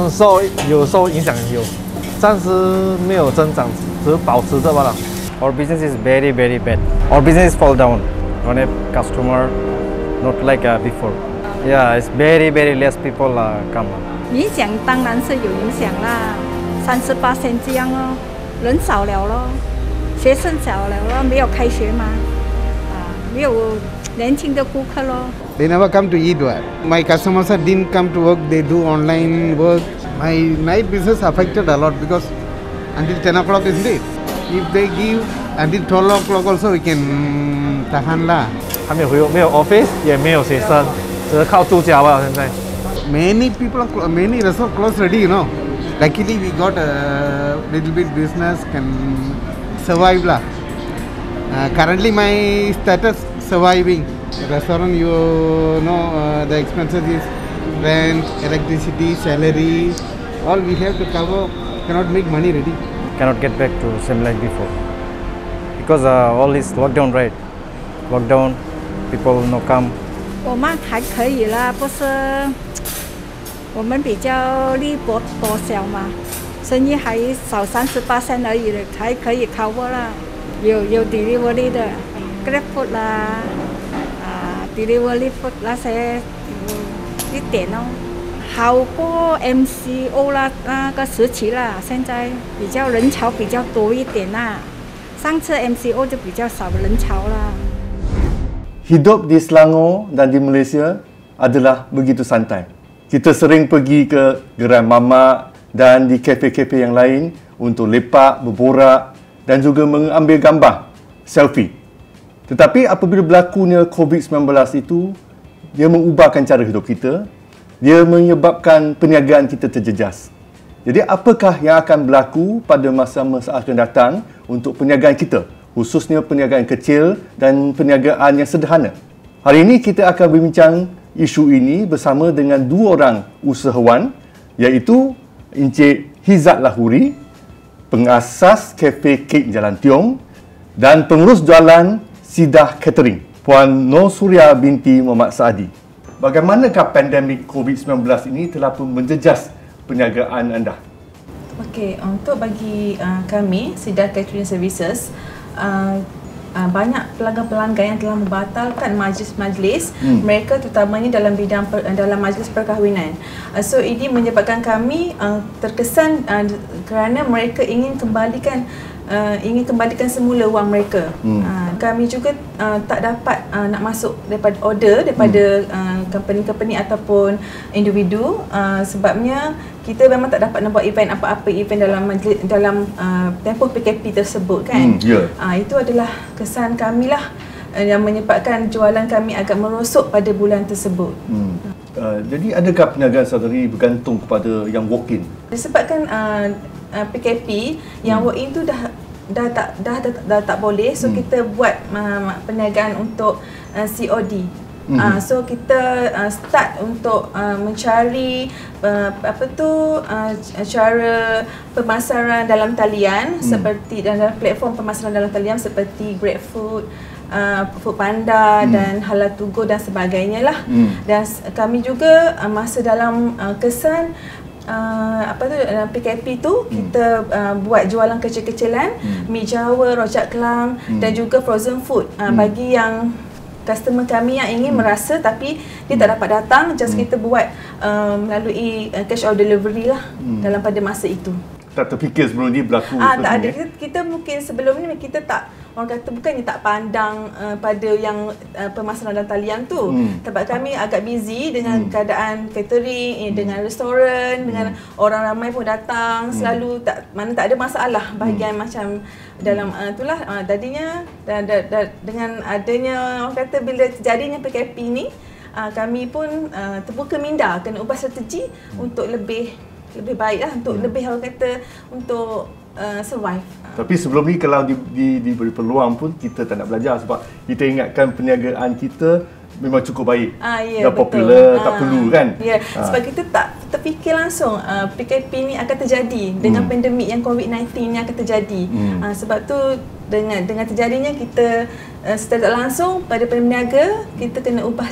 受影响有，暂时没有增长，只是保持着罢了。Our business is very bad. Our business fall down. Don't have customer, not like before. Yeah, it's very less people come. 影响当然是有影响啦，38%这样哦，人少了咯，学生少了咯，没有开学嘛，没有年轻的顾客咯。They never come to eat. My customers didn't come to work. They do online work. My night business affected a lot because until 10 o'clock is late. If they give until 12 o'clock also, we can tahan lah. 还没有 office， 也没有学生，只是靠住家吧。现在 many restaurants closed already, you know. Luckily, we got a little bit business can survive lah. Currently, my status surviving. Restaurant, you know, the expenses is rent, electricity, salary. All we have to cover. Cannot make money ready. Cannot get back to same like before because all is lockdown, right? Lockdown, people no come. 我们还可以啦，不是我们比较力薄小嘛，生意还少38%而已的，还可以 cover 啦。有 delivery 的 Grab Food 啦，delivery food 那些一点哦，好过 MCO 啦那个时期啦，现在比较人潮比较多一点啦，上次 MCO 就比较少人潮啦。Hidup di Selangor dan di Malaysia adalah begitu santai. Kita sering pergi ke gerai mamak dan di kafe-kafe yang lain untuk lepak, berborak dan juga mengambil gambar, selfie. Tetapi apabila berlakunya COVID-19 itu, dia mengubahkan cara hidup kita, dia menyebabkan perniagaan kita terjejas. Jadi apakah yang akan berlaku pada masa-masa akan datang untuk perniagaan kita? Khususnya perniagaan kecil dan perniagaan yang sederhana. Hari ini kita akan berbincang isu ini bersama dengan dua orang usahawan, iaitu Encik Hizat Lahuri, pengasas Cafe Kek Jalan Tiong dan pengurus jualan Sidah Catering, Puan Nur Suria binti Muhammad Saadi. Bagaimanakah pandemik COVID-19 ini telah pun menjejas perniagaan anda? Okey, untuk bagi kami Sidah Catering Services, banyak pelanggan-pelanggan yang telah membatalkan majlis-majlis mereka, terutamanya dalam majlis perkahwinan. So ini menyebabkan kami terkesan kerana mereka ingin kembalikan semula wang mereka. Kami juga tak dapat nak masuk daripada order daripada company-company ataupun individu, sebabnya kita memang tak dapat nak buat event apa-apa dalam tempoh PKP tersebut kan. Itu adalah kesan kami lah yang menyebabkan jualan kami agak merosot pada bulan tersebut. Jadi adakah perniagaan saudari bergantung kepada yang walk-in? Disebabkan PKP, yang walk-in tu dah tak boleh, so kita buat perniagaan untuk COD. So kita start untuk mencari cara pemasaran dalam talian, seperti dalam platform pemasaran dalam talian seperti GrabFood, Foodpanda dan Halal To Go dan sebagainya lah. Dan kami juga masa dalam kesan PKP tu kita buat jualan kecil-kecilan, mi Jawa, rojak kelang dan juga frozen food bagi yang customer kami yang ingin merasa tapi dia tak dapat datang, just kita buat melalui cash or delivery lah dalam pada masa itu. Tak terfikir sebelum ni berlaku? Tak ada. Kita mungkin sebelum ni kita tak, orang kata bukannya tak pandang pada yang pemasaran dalam talian tu. Sebab kami agak busy dengan keadaan catering, dengan restoran, dengan orang ramai pun datang, selalu tak ada masalah bahagian macam dalam itulah. Tadinya dengan adanya, orang kata bila terjadinya PKP ni, kami pun terbuka minda kena ubah strategi untuk lebih baiklah, untuk lebih, orang kata, untuk survive. Tapi sebelum ni kalau diberi peluang pun kita tak nak belajar sebab kita ingatkan perniagaan kita memang cukup baik. Dah popular, tak perlu kan? Sebab kita tak terfikir langsung PKP ni akan terjadi dengan pandemik yang COVID-19 ni akan terjadi. Sebab tu dengan terjadinya kita secara tak langsung pada peniaga kita kena ubah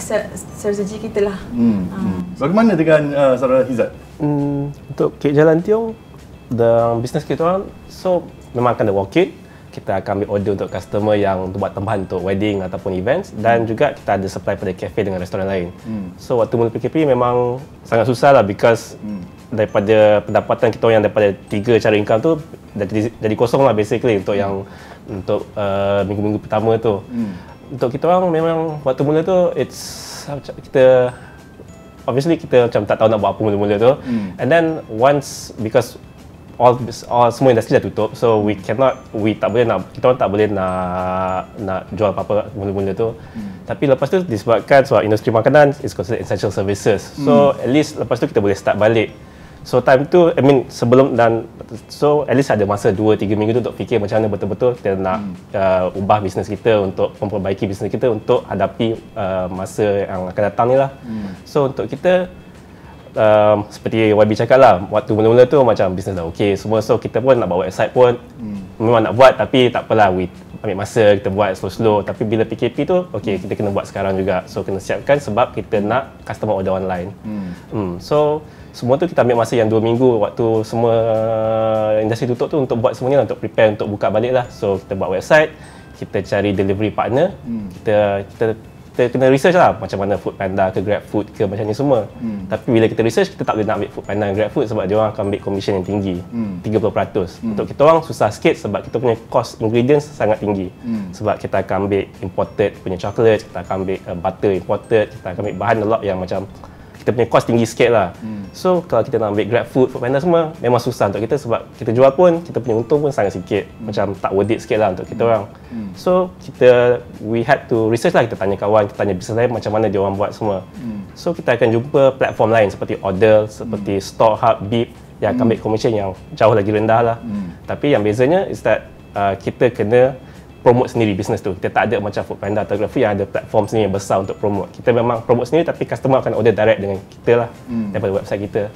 strategi kita lah. Bagaimana dengan saudara Hizat? Untuk Kek Jalan Tiong, bisnes kita orang, so memang akan ada walk-in. Kita akan ambil order untuk customer yang untuk buat tambahan untuk wedding ataupun events, dan juga kita ada supply pada kafe dengan restoran lain. So waktu mula PKP memang sangat susah lah, because daripada pendapatan kita orang yang daripada 3 cara income tu jadi kosong lah basically untuk yang untuk minggu-minggu pertama tu. Untuk kita orang memang waktu mula tu kita obviously kita macam tak tahu nak buat apa mula-mula tu. And then once, because all semua industri dah tutup, so kita orang tak boleh nak jual apa-apa mula-mula tu. Tapi lepas tu disebabkan sebab industri makanan is considered essential services, so at least lepas tu kita boleh start balik. So time tu, sebelum, dan so at least ada masa 2-3 minggu tu untuk fikir macam mana betul-betul kita nak ubah bisnes kita, untuk memperbaiki bisnes kita untuk hadapi masa yang akan datang ni lah. So untuk kita, seperti YB cakap lah, waktu mula-mula tu macam bisnes dah okey semua, so kita pun nak buat website pun memang nak buat, tapi tak apalah, ambil masa, kita buat slow-slow. Tapi bila PKP tu, okey, kita kena buat sekarang juga, so kena siapkan sebab kita nak customer order online. So semua tu kita ambil masa yang 2 minggu waktu semua industri tutup tu untuk buat semuanya, untuk prepare untuk buka balik lah. So kita buat website, kita cari delivery partner, kita kena research lah macam mana Foodpanda ke GrabFood ke macam ni semua. Tapi bila kita research, kita tak boleh nak ambil Foodpanda dan GrabFood sebab dia orang akan ambil commission yang tinggi, 30%. Untuk kita orang susah sikit sebab kita punya cost ingredients sangat tinggi. Sebab kita akan ambil imported punya chocolate, kita akan ambil butter imported, kita akan ambil bahan a lot yang macam kita punya cost tinggi sikit lah. So kalau kita nak ambil GrabFood, Foodpanda semua memang susah untuk kita sebab kita jual pun, kita punya untung pun sangat sikit, macam tak worth it sikit lah untuk kita orang. So we had to research lah, kita tanya kawan, kita tanya bisnes lain macam mana dia orang buat semua. So kita akan jumpa platform lain seperti Odell, seperti StoreHub, Beep yang akan ambil commission yang jauh lagi rendah lah. Tapi yang bezanya is that kita kena promote sendiri bisnes tu. Kita tak ada macam Foodpanda atau GrabFood yang ada platform sendiri yang besar untuk promote. Kita memang promote sendiri, tapi customer akan order direct dengan kita lah, daripada website kita.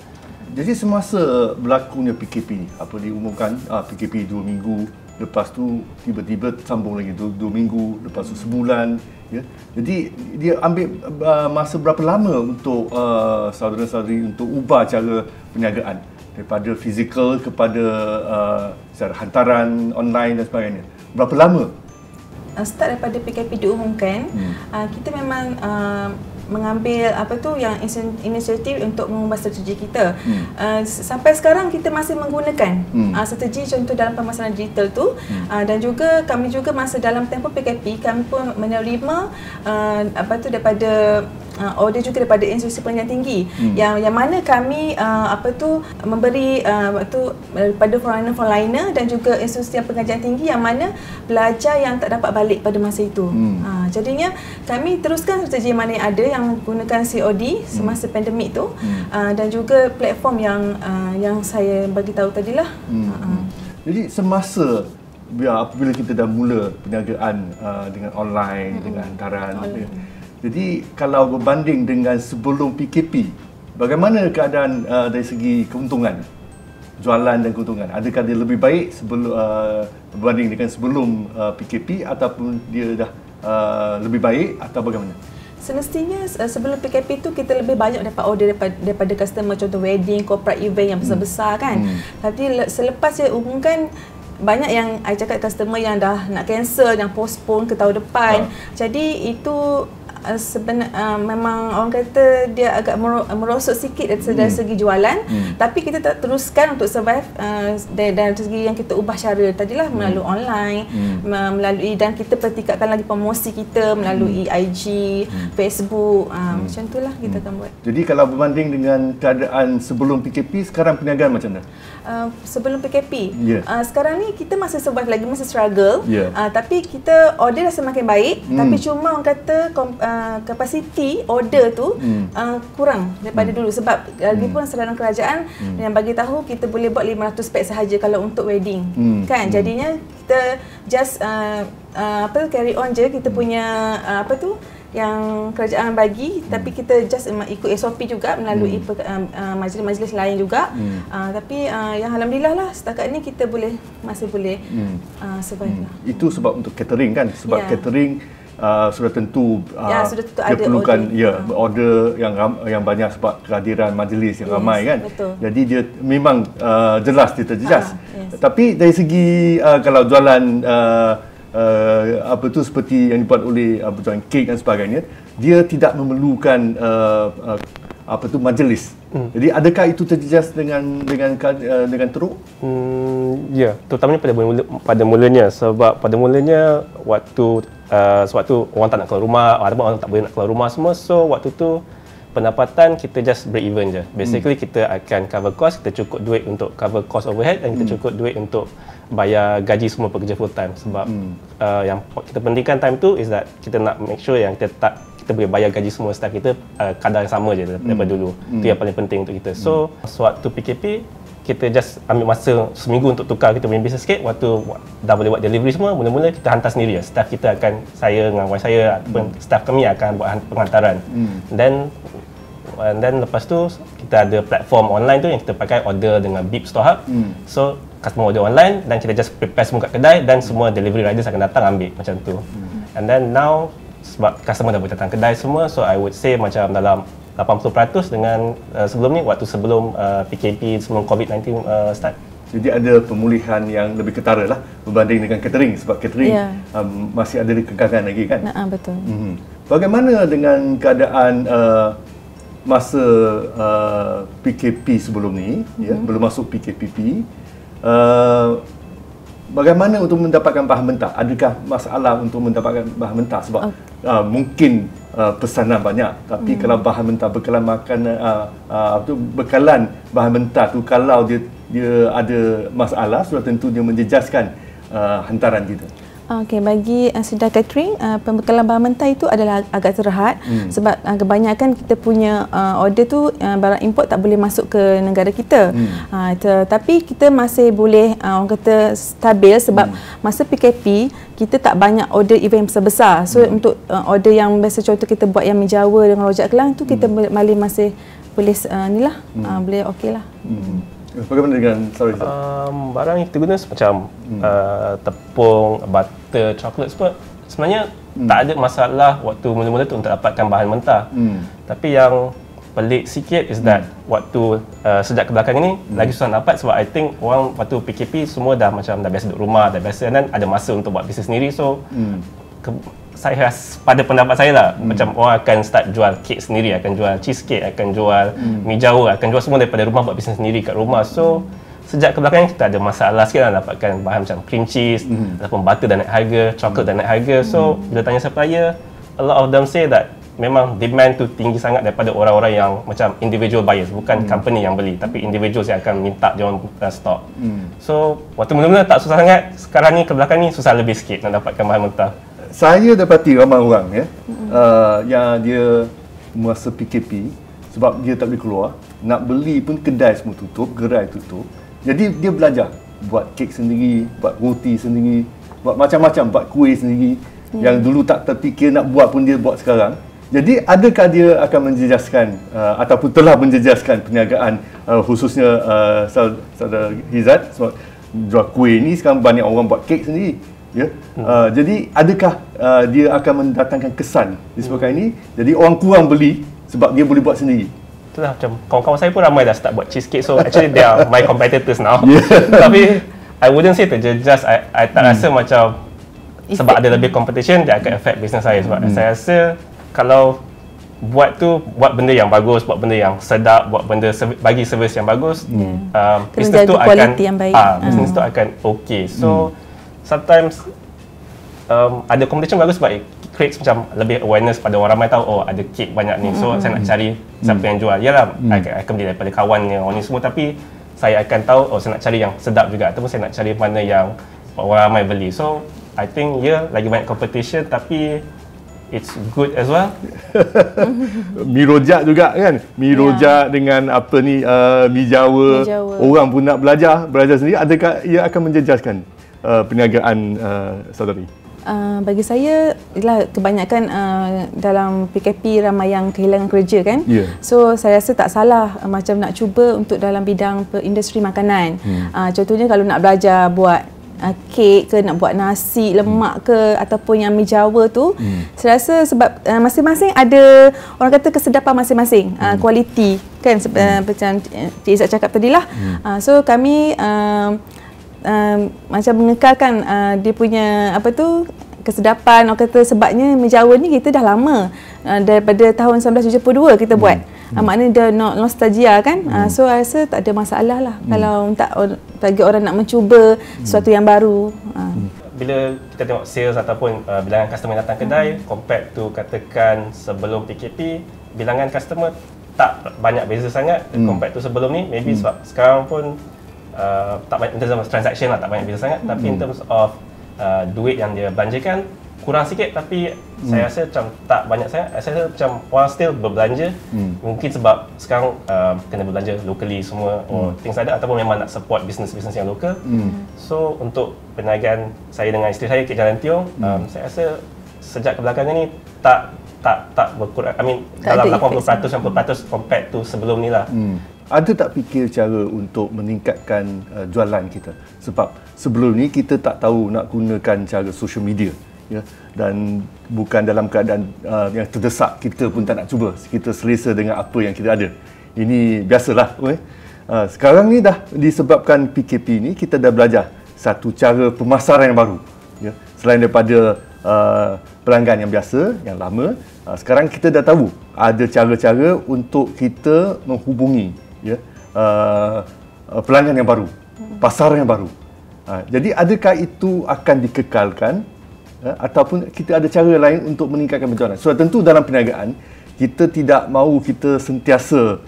Jadi semasa berlakunya PKP, apa diumumkan PKP 2 minggu, lepas tu tiba-tiba sambung lagi 2 minggu, lepas tu sebulan, ya. Jadi dia ambil masa berapa lama untuk saudara-saudari untuk ubah cara perniagaan daripada fizikal kepada secara hantaran online dan sebagainya? Berapa lama? Start daripada PKP diumumkan, kita memang mengambil yang inisiatif untuk mengubah strategi kita. Sampai sekarang kita masih menggunakan strategi contoh dalam pemasaran digital tu, dan juga kami juga masa dalam tempoh PKP kami pun menerima daripada order juga daripada institusi pendidikan tinggi, yang mana kami memberi pada foreigner dan juga institusi pengajian tinggi yang mana pelajar yang tak dapat balik pada masa itu. Jadinya kami teruskan strategi mana yang ada, yang menggunakan COD semasa pandemik tu, dan juga platform yang saya bagi tahu tadilah. Jadi semasa apabila kita dah mula perniagaan dengan online, dengan hantaran, jadi kalau berbanding dengan sebelum PKP, bagaimana keadaan dari segi keuntungan, jualan dan keuntungan? Adakah dia lebih baik berbanding dengan sebelum PKP, ataupun dia dah lebih baik, atau bagaimana? Semestinya sebelum PKP tu kita lebih banyak dapat order daripada customer, contoh wedding, corporate event yang besar-besar kan. Tapi selepas saya umumkan, banyak yang I cakap customer yang dah nak cancel, yang postpone ke tahun depan. Jadi itu memang orang kata dia agak merosot sikit dari segi jualan, tapi kita tak teruskan untuk survive dari segi yang kita ubah cara tadilah, melalui online, melalui, dan kita pertingkatkan lagi promosi kita melalui IG, Facebook, macam itulah kita akan buat. Jadi kalau berbanding dengan keadaan sebelum PKP, sekarang perniagaan macam mana? Sebelum PKP, sekarang ni kita masih survive lagi, masih struggle, tapi kita order dah semakin baik, tapi cuma orang kata kapasiti order tu kurang daripada dulu, sebab lagipun saranan kerajaan yang bagi tahu kita boleh buat 500 pack sahaja kalau untuk wedding, kan. Jadinya kita just carry on je kita punya yang kerajaan bagi, tapi kita just ikut SOP juga melalui majlis-majlis lain juga. Tapi yang alhamdulillah lah setakat ni kita masih boleh survive lah. Itu sebab untuk catering kan, sebab catering sudah tentu sudah tentu dia ada perlukan order. order yang banyak sebab kehadiran majlis yang ramai kan. Betul. Jadi dia memang jelas dia terjejas. Yes. Tapi dari segi kalau jualan apa tu seperti yang dibuat oleh berjualan kek dan sebagainya, dia tidak memerlukan apa tu majlis. Jadi adakah itu terjejas dengan teruk? Ya, terutamanya pada mulanya, sebab pada mulanya waktu sewaktu orang tak nak keluar rumah ataupun orang tak boleh nak keluar rumah semua, so waktu tu pendapatan kita just break even je. Basically kita akan cover cost, kita cukup duit untuk cover cost overhead dan kita cukup duit untuk bayar gaji semua pekerja full time. Sebab yang kita pentingkan time tu is that kita nak make sure yang kita boleh bayar gaji semua staff kita kadar yang sama je daripada dulu. Itu yang paling penting untuk kita. So sewaktu PKP kita just ambil masa seminggu untuk tukar kita punya business sikit. Waktu dah boleh buat delivery semua, mula-mula kita hantar sendiri. Staff kita akan, saya dengan wife saya ataupun staff kami akan buat penghantaran. Dan lepas tu kita ada platform online tu yang kita pakai order dengan Beep Store Hub. So customer order online dan kita just prepare semua kat kedai dan semua delivery riders akan datang ambil macam tu. And then now sebab customer dah boleh datang kedai semua, so I would say macam dalam 80% dengan sebelum ni, waktu sebelum PKP, sebelum COVID-19 start. Jadi ada pemulihan yang lebih ketara lah berbanding dengan catering, sebab catering masih ada kekangan lagi kan? Betul. Bagaimana dengan keadaan masa PKP sebelum ni, belum masuk PKPP, bagaimana untuk mendapatkan bahan mentah? Adakah masalah untuk mendapatkan bahan mentah? Sebab mungkin pesanan banyak, tapi kalau bahan mentah, bekalan bahan mentah tu kalau dia ada masalah, sudah tentu dia menjejaskan hantaran kita. Okey, bagi sedar catering, pembekalan bahan mentah itu adalah agak terhad sebab kebanyakan kita punya order tu barang import tak boleh masuk ke negara kita. Tapi kita masih boleh orang kata stabil sebab masa PKP kita tak banyak order event besar-besar. So untuk order yang biasa contoh kita buat yang mi Jawa dengan rojak Kelang tu kita masih boleh boleh okeylah. Bagaimana dengan barang yang kita guna macam tepung, butter, coklat semua sebenarnya tak ada masalah waktu mula-mula tu untuk dapatkan bahan mentah. Tapi yang pelik sikit is that waktu sejak ke belakang ini lagi susah dapat sebab I think orang waktu PKP semua dah macam dah biasa duduk rumah, dah biasa dan ada masa untuk buat bisnes sendiri. So saya pada pendapat saya lah, macam orang akan start jual kek sendiri, akan jual cheesecake, akan jual mi Jawa, akan jual semua daripada rumah, buat bisnes sendiri kat rumah. So sejak ke belakang kita ada masalah sikit lah dapatkan bahan macam cream cheese ataupun butter dah naik harga, coklat dah naik harga. So bila tanya supplier, a lot of them say that memang demand tu tinggi sangat daripada orang-orang yang macam individual buyers, bukan company yang beli, tapi individuals yang akan minta dia orang stok. So waktu mula-mula tak susah sangat, sekarang ni ke belakang ni susah lebih sikit nak dapatkan bahan mentah. Saya dapati ramai orang yang dia masa PKP sebab dia tak boleh keluar, nak beli pun kedai semua tutup, gerai tutup. Jadi dia belajar buat kek sendiri, buat roti sendiri, buat macam-macam, buat kuih sendiri. Yang dulu tak terfikir nak buat pun dia buat sekarang. Jadi adakah dia akan menjejaskan ataupun telah menjejaskan perniagaan khususnya saudara Izzat sebab jual kuih ni, sekarang banyak orang buat kek sendiri. Jadi adakah dia akan mendatangkan kesan disebabkan ini, jadi orang kurang beli sebab dia boleh buat sendiri? Itulah, macam kawan-kawan saya pun ramai dah start buat cheesecake, so actually they are my competitors now. Tapi I wouldn't say terjejas. I tak rasa macam sebab ada lebih competition dia akan affect business saya. Sebab saya rasa kalau buat benda yang bagus, buat benda yang sedap, buat benda bagi servis yang bagus, business tu akan business tu akan okay. So sometimes ada competition bagus sebab it creates macam lebih awareness pada orang ramai, tahu oh ada kek banyak ni, so saya nak cari siapa yang jual. Yalah, I akan beli daripada kawan yang orang ni semua, tapi saya akan tahu oh saya nak cari yang sedap juga, ataupun saya nak cari mana yang orang ramai beli. So I think lagi banyak competition tapi it's good as well. Mi rojak juga kan, mi rojak dengan apa ni mi Jawa. Orang pun nak belajar sendiri. Adakah ia akan menjejaskan perniagaan saudari? Bagi saya, kebanyakan dalam PKP ramai yang kehilangan kerja kan. So saya rasa tak salah macam nak cuba untuk dalam bidang industri makanan. Contohnya kalau nak belajar buat kek ke, nak buat nasi lemak ke, ataupun yang mi Jawa tu, saya rasa sebab masing-masing ada orang kata kesedapan masing-masing, kualiti kan, macam Cik Izzat cakap tadilah. So kami macam mengekalkan dia punya kesedapan, orang kata, sebabnya mi Jawa ni kita dah lama, daripada tahun 1972 kita buat. Maknanya dia nostalgia kan. So I rasa tak ada masalah lah kalau tak bagi orang nak mencuba sesuatu yang baru. Bila kita tengok sales ataupun bilangan customer yang datang kedai, compared to katakan sebelum PKP, bilangan customer tak banyak beza sangat compared to sebelum ni. Maybe sebab sekarang pun tak banyak, in terms of transaction lah, tak banyak beza sangat. Tapi in terms of duit yang dia belanjakan kurang sikit, tapi saya rasa macam tak banyak sangat. Saya rasa macam orang still berbelanja. Mungkin sebab sekarang kena berbelanja locally semua or things like that, ataupun memang nak support business-business yang lokal. So untuk perniagaan saya dengan isteri saya, Kek Jalan Tiong, saya rasa sejak kebelakangan ni tak berkurang. I mean dalam 80% 90% compared to sebelum ni lah. Ada tak fikir cara untuk meningkatkan jualan kita? Sebab sebelum ni kita tak tahu nak gunakan cara social media, ya, dan bukan dalam keadaan yang terdesak, kita pun tak nak cuba, kita selesa dengan apa yang kita ada. Ini biasalah. Sekarang ni dah disebabkan PKP ni, kita dah belajar satu cara pemasaran yang baru, ya. Selain daripada pelanggan yang biasa, yang lama, sekarang kita dah tahu ada cara-cara untuk kita menghubungi, ya, pelanggan yang baru, pasaran yang baru. Jadi adakah itu akan dikekalkan, ataupun kita ada cara lain untuk meningkatkan penjualan? So tentu dalam perniagaan kita tidak mahu kita sentiasa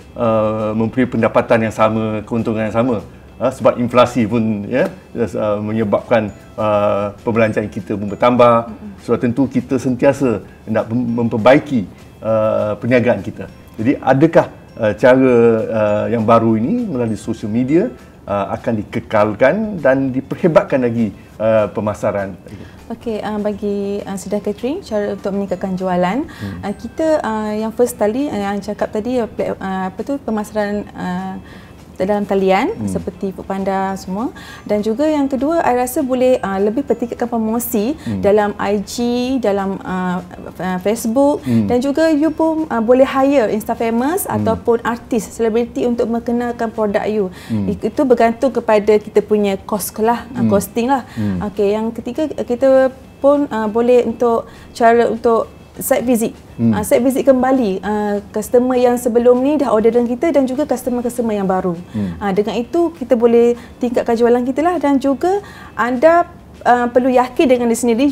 mempunyai pendapatan yang sama, keuntungan yang sama, sebab inflasi pun, ya, menyebabkan perbelanjaan kita pun bertambah. So tentu kita sentiasa nak memperbaiki perniagaan kita. Jadi adakah cara yang baru ini melalui social media akan dikekalkan dan diperhebatkan lagi pemasaran? Okey, bagi Sedar Catering, cara untuk meningkatkan jualan, kita yang first tadi yang cakap tadi, pemasaran dalam talian seperti Foodpanda semua, dan juga yang kedua I rasa boleh lebih pertingkatkan promosi dalam IG, dalam Facebook, dan juga you pun boleh hire Insta famous ataupun artis, selebriti untuk mengenalkan produk you. Itu bergantung kepada kita punya costing lah. Okey, yang ketiga kita pun boleh untuk cara untuk site visit. Site visit kembali customer yang sebelum ni dah order dengan kita, dan juga customer-customer yang baru. Dengan itu kita boleh tingkatkan jualan kita lah, dan juga anda perlu yakin dengan diri sendiri,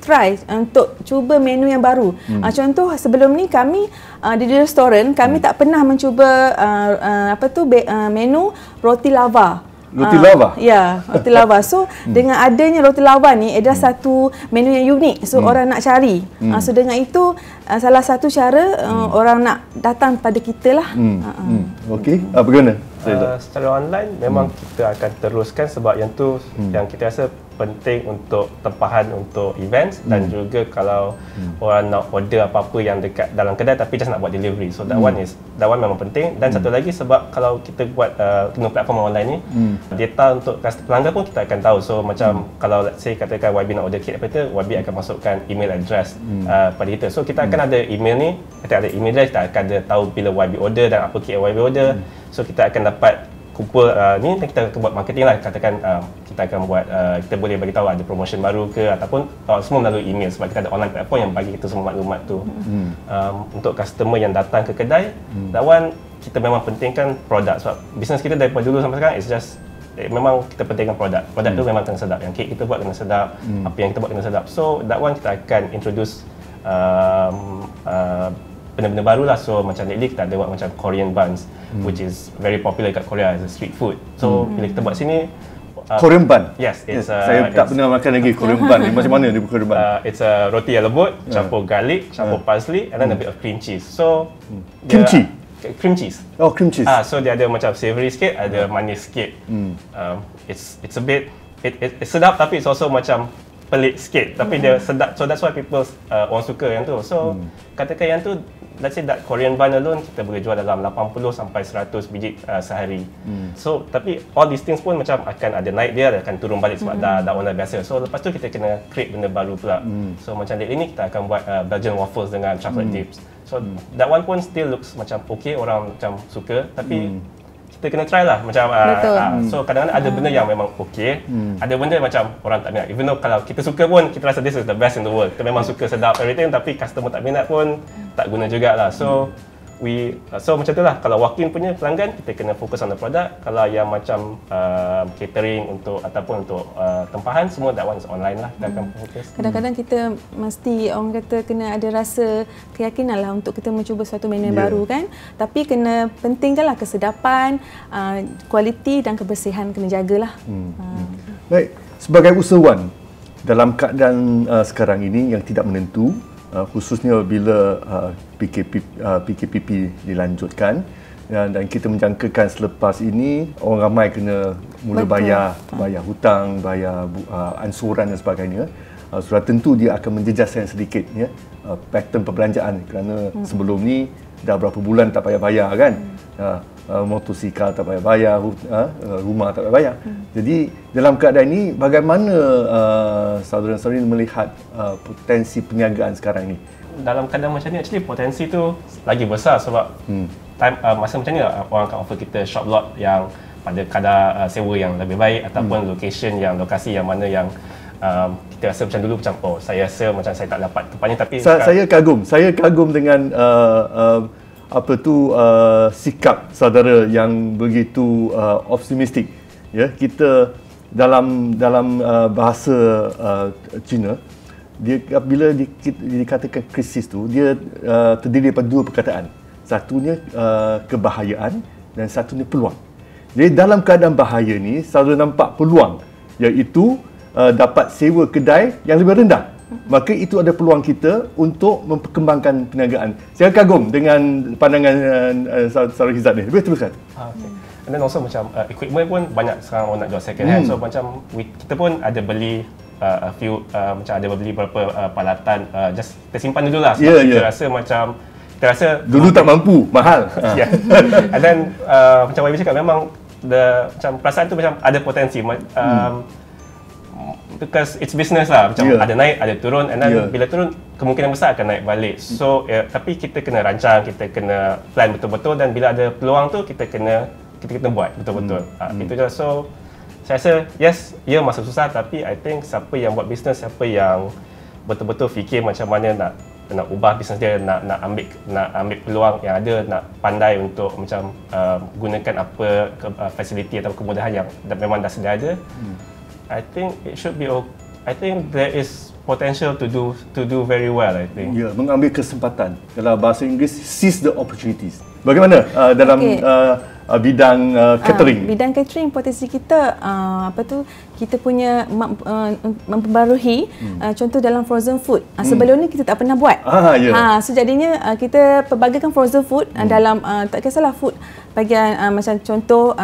try untuk cuba menu yang baru. Contoh sebelum ni kami di restoran kami tak pernah mencuba menu roti lava. Roti lava? Ya, roti lava. So, dengan adanya roti lava ni adalah satu menu yang unik. So, orang nak cari. So, dengan itu salah satu cara orang nak datang pada kita lah. Okey, bagaimana? Secara online memang kita akan teruskan, sebab yang tu yang kita rasa penting untuk tempahan untuk events, dan juga kalau orang nak order apa-apa yang dekat dalam kedai tapi just nak buat delivery. So that one memang penting. Dan satu lagi, sebab kalau kita buat guna platform online ni, data untuk pelanggan pun kita akan tahu. So macam kalau let's say katakan YB nak order kek apa tu, YB akan masukkan email address pada kita. So kita akan ada email ni, kita ada email address, kita akan ada tahu bila YB order dan apa kek YB order. So kita akan dapat kumpul ni, kita akan buat marketing lah. Katakan kita akan buat, kita boleh bagi tahu ada promotion baru ke, ataupun semua melalui email, sebab kita ada online platform yang bagi kita semua maklumat tu. Untuk customer yang datang ke kedai, that one kita memang pentingkan produk, sebab bisnes kita daripada dulu sampai sekarang it's just memang kita pentingkan produk tu memang kena sedap. Yang kek kita buat kena sedap, apa yang kita buat kena sedap. So that one kita akan introduce benda-benda baru lah. So macam lately kita ada buat macam Korean buns, which is very popular kat Korea as a street food. So bila kita buat sini Korean bun? Yes, it's saya tak pernah makan lagi Korean bun. Macam mana dia Korean bun? It's a roti yang lembut, campur garlic, campur parsley, and then a bit of cream cheese. So kimchi? Cream cheese. Oh, cream cheese. So dia ada macam savory sikit, ada manis sikit. It's a bit, it's sedap, tapi it's also macam pelik sikit, tapi dia sedap. So that's why people orang suka yang tu. So katakan yang tu let's say that Korean bun alone kita boleh jual dalam 80 sampai 100 biji sehari. So tapi all these things pun macam akan ada naik dia, akan turun balik sebab dah online biasa. So lepas tu kita kena create benda baru pula. So macam lately ni kita akan buat Belgian waffles dengan chocolate dips. So that one pun still looks macam okay, orang macam suka, tapi kita kena try lah macam so kadang-kadang ada benda yang memang okay, ada benda macam orang tak minat, even though kalau kita suka pun kita rasa this is the best in the world, kita memang suka, sedap, everything, tapi customer tak minat pun tak guna jugalah. So so macam tu lah, kalau walk-in punya pelanggan kita kena fokus on the product. Kalau yang macam catering untuk ataupun untuk tempahan, semua that one is online lah, kita akan fokus. Kadang-kadang kita mesti orang kata kena ada rasa keyakinan lah untuk kita mencuba suatu menu baru kan. Tapi kena pentingkanlah kesedapan, kualiti dan kebersihan kena jagalah. Baik, sebagai usahawan dalam keadaan sekarang ini yang tidak menentu, khususnya bila PKPP dilanjutkan, dan kita menjangkakan selepas ini orang ramai kena mula bayar hutang, bayar ansuran dan sebagainya. Sudah tentu dia akan menjejaskan sedikit ya pattern perbelanjaan, kerana sebelum ni dah berapa bulan tak payah bayar kan. Motosikal tak payah bayar, rumah tak payah bayar. Jadi dalam keadaan ini bagaimana saudara-saudari melihat potensi perniagaan sekarang ini? Dalam keadaan macam ni actually potensi tu lagi besar sebab masa macam ni orang akan offer kita shop lot yang pada kadar sewa yang lebih baik, ataupun lokasi yang mana yang kita rasa macam dulu macam saya rasa macam saya tak dapat tempatnya, tapi saya kagum dengan sikap saudara yang begitu optimistik ya. Kita dalam bahasa Cina, dia bila dikatakan krisis tu, dia terdiri daripada dua perkataan. Satunya kebahayaan dan satunya peluang. Jadi dalam keadaan bahaya ni, saudara nampak peluang, iaitu dapat sewa kedai yang lebih rendah. Maka itu ada peluang kita untuk memperkembangkan perniagaan. Saya kagum dengan pandangan saudara Hizat ni. Boleh teruskan? Okay. And then also macam equipment pun banyak sekarang orang nak jual second hand. So macam kita pun ada beli a few macam ada beli beberapa peralatan, just kita simpan dulu lah sebab kita rasa macam dulu tak mampu, mahal. And then macam YB cakap, memang macam perasaan tu macam ada potensi, because it's business lah, macam ada naik ada turun, and then bila turun kemungkinan besar akan naik balik. So tapi kita kena rancang, kita kena plan betul-betul, dan bila ada peluang tu kita kena buat betul-betul. Itu je. So saya rasa yes, ia masa susah, tapi I think siapa yang buat bisnes, siapa yang betul-betul fikir macam mana nak ubah bisnes dia, nak ambil peluang yang ada, nak pandai untuk macam gunakan apa fasiliti atau kemudahan yang memang dah sedia ada, I think it should be okay. I think there is potential to do very well, I think. Ya, mengambil kesempatan. Kalau bahasa Inggeris, seize the opportunities. Bagaimana dalam bidang catering? Bidang catering, potensi kita kita punya memperbarui contoh dalam frozen food. Sebelum ni kita tak pernah buat. So jadinya kita pelbagai frozen food dalam tak kisahlah food bagian macam contoh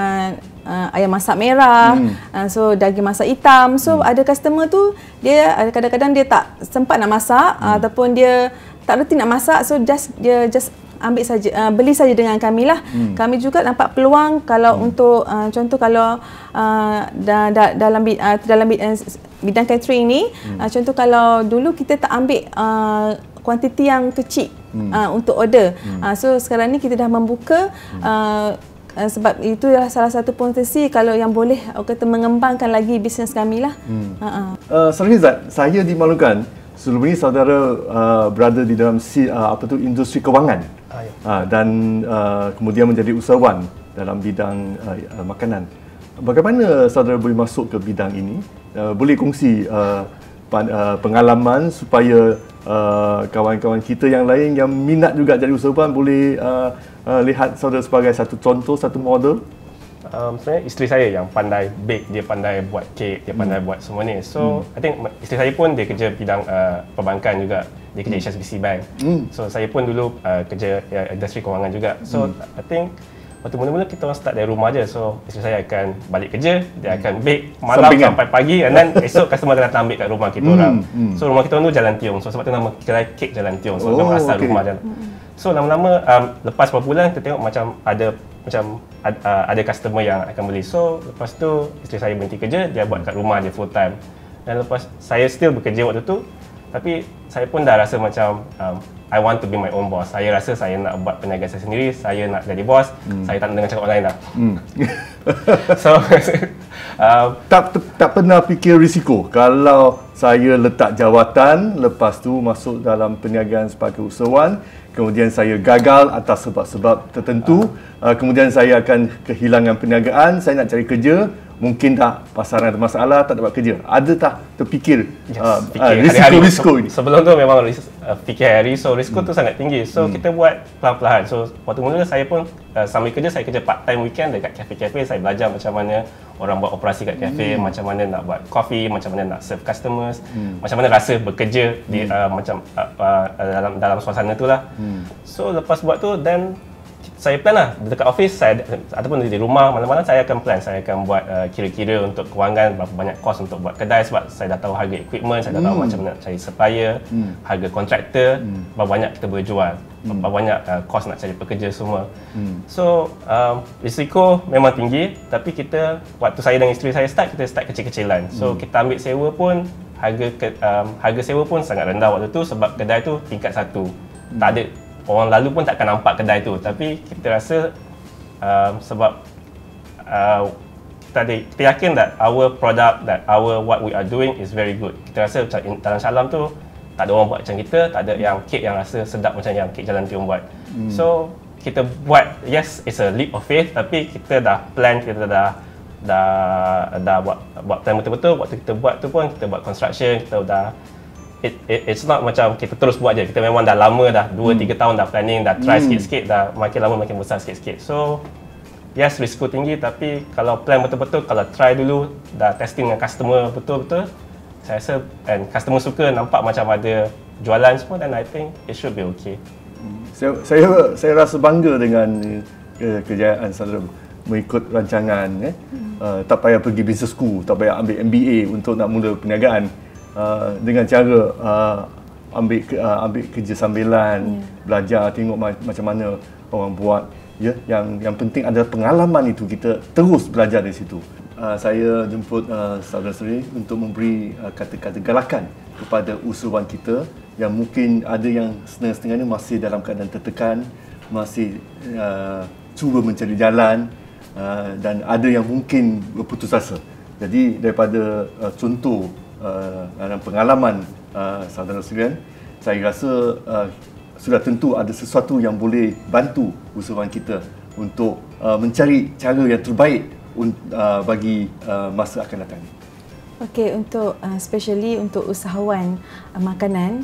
ayam masak merah, so daging masak hitam. So ada customer tu dia kadang-kadang dia tak sempat nak masak, ataupun dia tak reti nak masak, so dia just ambil saja, beli saja dengan kami lah. Kami juga nampak peluang kalau untuk contoh kalau dalam bidang catering ni, contoh kalau dulu kita tak ambil kuantiti yang kecil untuk order, so sekarang ni kita dah membuka, sebab itu adalah salah satu potensi kalau yang boleh kata mengembangkan lagi bisnes kami lah. Saudara Hizat, saya dimaklumkan sebelum ini saudara berada di dalam industri kewangan, dan kemudian menjadi usahawan dalam bidang makanan. Bagaimana saudara boleh masuk ke bidang ini? Boleh kongsi pengalaman supaya kawan-kawan kita yang lain yang minat juga jadi usahawan boleh lihat saudara sebagai satu contoh, satu model. Sebenarnya isteri saya yang pandai bake, dia pandai buat kek, dia pandai buat semua ni. So I think isteri saya pun dia kerja bidang perbankan juga, dia kerja HSBC Bank. So saya pun dulu kerja industri kewangan juga. So I think waktu mula-mula kita orang start dari rumah je. So isteri saya akan balik kerja, dia akan bake malam Sampingan. sampai pagi, and then esok customer akan datang ambil kat rumah kita orang. So rumah kita orang tu Jalan Tiong. So sebab tu nama kedai kek Jalan Tiong. So nama asal okey. rumah Jalan. So lama-lama lepas beberapa bulan kita tengok ada customer yang akan beli. So lepas tu isteri saya berhenti kerja, dia buat kat rumah je full time. Dan lepas saya still bekerja waktu tu, tapi saya pun dah rasa macam I want to be my own boss. Saya rasa saya nak buat perniagaan saya sendiri, saya nak jadi bos. Saya tak nak dengar cakap orang lain dah. So tak pernah fikir risiko kalau saya letak jawatan, lepas tu masuk dalam perniagaan sebagai usahawan, kemudian saya gagal atas sebab-sebab tertentu, kemudian saya akan kehilangan perniagaan, saya nak cari kerja, mungkin tak pasaran ada masalah, tak dapat kerja. Ada tak terfikir risiko ini? Sebelum tu memang fikir hari, so risiko tu sangat tinggi. So kita buat perlahan-lahan. So waktu mula saya pun sambil kerja, saya kerja part time weekend dekat kafe-kafe. Saya belajar macam mana orang buat operasi kat kafe, macam mana nak buat coffee, macam mana nak serve customers, macam mana rasa bekerja di dalam suasana tu lah. So lepas buat tu, then saya plan lah dekat office saya, ataupun di rumah malam-malam saya akan plan, saya akan buat kira-kira untuk kewangan berapa banyak kos untuk buat kedai, sebab saya dah tahu harga equipment, saya dah tahu macam mana cari supplier, harga kontraktor, berapa banyak kita boleh jual, berapa banyak kos nak cari pekerja semua. So risiko memang tinggi, tapi kita waktu saya dan isteri saya start, kita start kecil-kecilan. So kita ambil sewa pun harga sewa pun sangat rendah waktu tu, sebab kedai tu tingkat 1. Tak ada orang lalu pun takkan nampak kedai tu, tapi kita rasa sebab kita yakin that our product, that what we are doing is very good. Kita rasa macam dalam Shah Alam tu tak ada orang buat macam kita, tak ada yang kek yang rasa sedap macam yang kek Jalan Tiong buat. So kita buat, yes, it's a leap of faith, tapi kita dah plan, kita dah buat plan betul-betul. Waktu kita buat tu pun kita buat construction, kita dah it's not macam kita terus buat je. Kita memang dah lama dah 2-3 tahun dah planning, dah try sikit-sikit, dah makin lama makin besar sikit-sikit. So yes, risiko tinggi, tapi kalau plan betul-betul, kalau try dulu, dah testing dengan customer betul-betul, saya rasa and customer suka, nampak macam ada jualan semua, dan I think it should be okay. Saya rasa bangga dengan kejayaan saudara mengikut rancangan. Tak payah pergi business school, tak payah ambil MBA untuk nak mula perniagaan. Dengan cara ambil kerja sambilan, belajar, tengok macam mana orang buat, ya. Yang penting adalah pengalaman itu, kita terus belajar dari situ. Saya jemput saudara Seri untuk memberi kata-kata galakan kepada usahawan kita yang mungkin ada yang setengah-setengah ni masih dalam keadaan tertekan, masih cuba mencari jalan, dan ada yang mungkin berputus asa. Jadi daripada contoh dalam pengalaman saudara sekalian, saya rasa sudah tentu ada sesuatu yang boleh bantu usahawan kita untuk mencari cara yang terbaik bagi masa akan datang. Okey, untuk especially untuk usahawan makanan,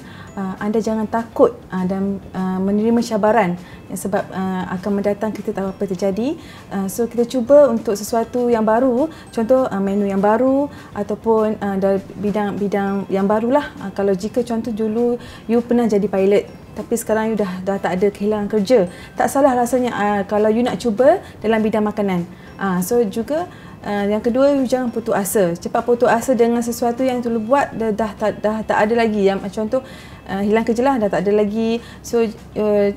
anda jangan takut dan menerima cabaran sebab akan mendatang kita tahu apa terjadi. So kita cuba untuk sesuatu yang baru, contoh menu yang baru ataupun dari bidang yang barulah. Kalau jika contoh dulu you pernah jadi pilot, tapi sekarang you dah tak ada, kehilangan kerja, tak salah rasanya kalau you nak cuba dalam bidang makanan. So juga yang kedua, you jangan putus asa. Cepat putus asa dengan sesuatu yang you buat dah tak ada lagi. Yang contoh hilang kerja lah, dah tak ada lagi. So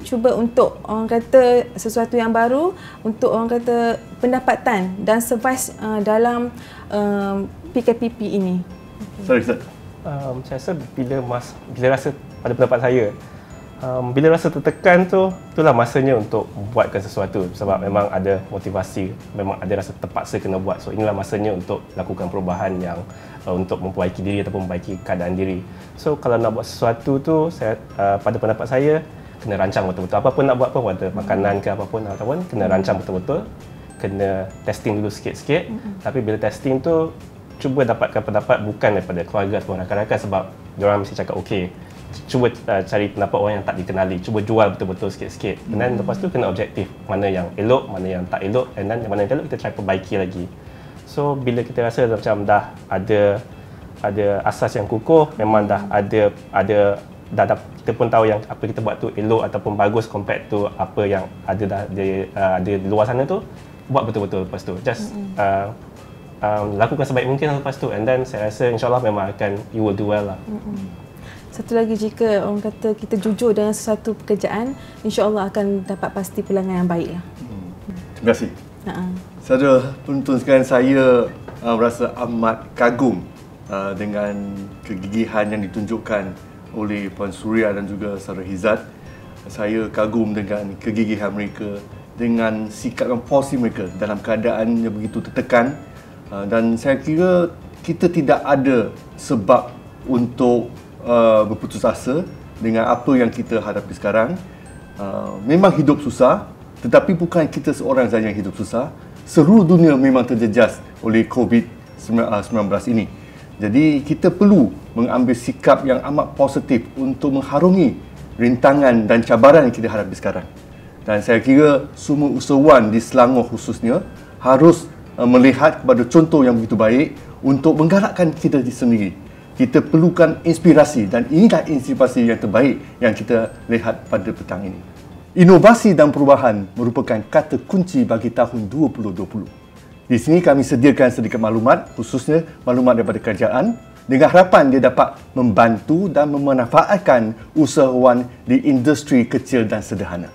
cuba untuk orang kata sesuatu yang baru, untuk orang kata pendapatan dan survive dalam PKPP ini. Sorry, Ustaz. Saya rasa bila rasa pada pendapat saya, bila rasa tertekan tu, itulah masanya untuk buatkan sesuatu, sebab memang ada motivasi, memang ada rasa terpaksa kena buat. So inilah masanya untuk lakukan perubahan yang untuk memperbaiki diri ataupun memperbaiki keadaan diri. So kalau nak buat sesuatu tu, saya pada pendapat saya kena rancang betul-betul. Apa pun nak buat, apa ada makanan ke apa pun kena rancang betul-betul, kena testing dulu sikit-sikit. Tapi bila testing tu, cuba dapatkan pendapat bukan daripada keluarga ataupun rakan-rakan, sebab diorang mesti cakap okey. Cuba cari pendapat orang yang tak dikenali, cuba jual betul-betul sikit-sikit, dan lepas tu kena objektif, mana yang elok, mana yang tak elok, dan mana yang elok kita try perbaiki lagi. So bila kita rasa macam dah ada asas yang kukuh, memang dah ada kita pun tahu yang apa kita buat tu elok ataupun bagus compared to apa yang ada di luar sana tu, buat betul-betul lepas tu. Just lakukan sebaik mungkin lepas tu, and then saya rasa insyaAllah memang akan you will do well lah. Satu lagi, jika orang kata kita jujur dengan sesuatu pekerjaan, insyaAllah akan dapat pasti pelanggan yang baik lah. Terima kasih. Saudara penonton sekalian, saya rasa amat kagum dengan kegigihan yang ditunjukkan oleh Puan Suria dan juga Saudara Hizat. Saya kagum dengan kegigihan mereka, dengan sikap yang positif mereka dalam keadaan yang begitu tertekan, dan saya kira kita tidak ada sebab untuk berputus asa dengan apa yang kita hadapi sekarang. Memang hidup susah, tetapi bukan kita seorang saja yang hidup susah. Seluruh dunia memang terjejas oleh COVID-19 ini. Jadi kita perlu mengambil sikap yang amat positif untuk mengharungi rintangan dan cabaran yang kita hadapi sekarang. Dan saya kira semua usahawan di Selangor khususnya harus melihat kepada contoh yang begitu baik untuk menggalakkan kita sendiri. Kita perlukan inspirasi, dan inilah inspirasi yang terbaik yang kita lihat pada petang ini. Inovasi dan perubahan merupakan kata kunci bagi tahun 2020. Di sini kami sediakan sedikit maklumat, khususnya maklumat daripada kerajaan, dengan harapan dia dapat membantu dan memanfaatkan usahawan di industri kecil dan sederhana.